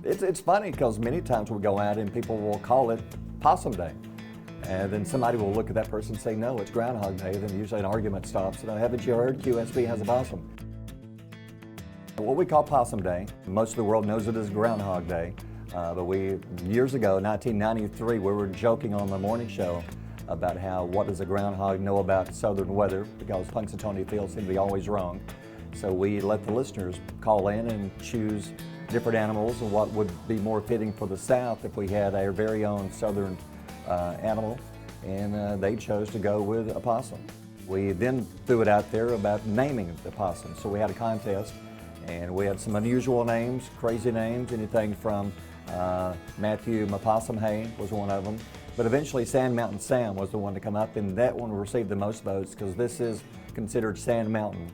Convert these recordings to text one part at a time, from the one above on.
It's funny because many times we go out and people will call it Possum Day. And then somebody will look at that person and say, no, it's Groundhog Day. Then usually an argument stops. And haven't you heard QSB has a possum? What we call Possum Day, most of the world knows it as Groundhog Day. But years ago, 1993, we were joking on the morning show about what does a groundhog know about southern weather, because Punxsutawney Phil seemed to be always wrong. So we let the listeners call in and choose different animals and what would be more fitting for the South if we had our very own southern animal, and they chose to go with a possum. We then threw it out there about naming the possum. So we had a contest, and we had some unusual names, crazy names, anything from Matthew Possum Hay was one of them. But eventually Sand Mountain Sam was the one to come up, and that one received the most votes because this is considered Sand Mountain.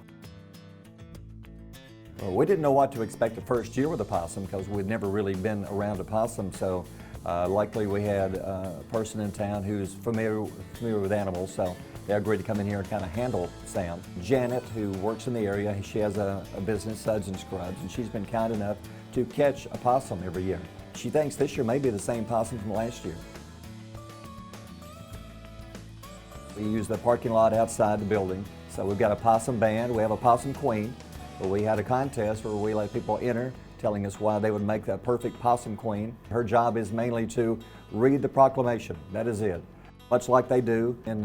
Well, we didn't know what to expect the first year with a possum because we'd never really been around a possum, so luckily we had a person in town who's familiar with animals, so they agreed to come in here and kind of handle Sam. Janet, who works in the area, she has a business, Suds and Scrubs, and she's been kind enough to catch a possum every year. She thinks this year may be the same possum from last year. We use the parking lot outside the building, so we've got a possum band, we have a possum queen. But we had a contest where we let people enter, telling us why they would make that perfect possum queen. Her job is mainly to read the proclamation, that is it. Much like they do in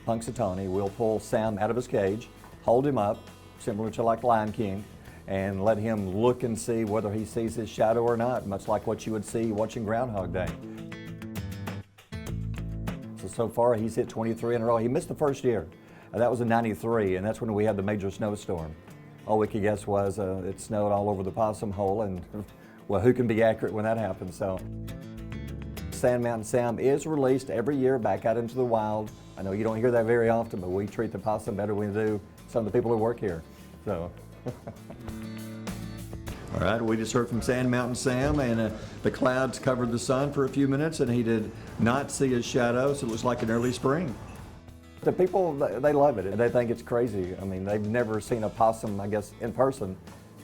Punxsutawney, we'll pull Sam out of his cage, hold him up, similar to like Lion King, and let him look and see whether he sees his shadow or not, much like what you would see watching Groundhog Day. So far he's hit 23 in a row. He missed the first year. That was in '93, and that's when we had the major snowstorm. All we could guess was it snowed all over the possum hole, and well, who can be accurate when that happens? So Sand Mountain Sam is released every year back out into the wild. I know you don't hear that very often, but we treat the possum better than we do some of the people who work here. So. All right, we just heard from Sand Mountain Sam, and the clouds covered the sun for a few minutes, and he did not see his shadow, so it looks like an early spring. The people, they love it. They think it's crazy. I mean, they've never seen a possum, I guess, in person.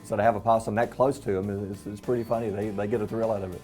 So to have a possum that close to them is pretty funny. They get a thrill out of it.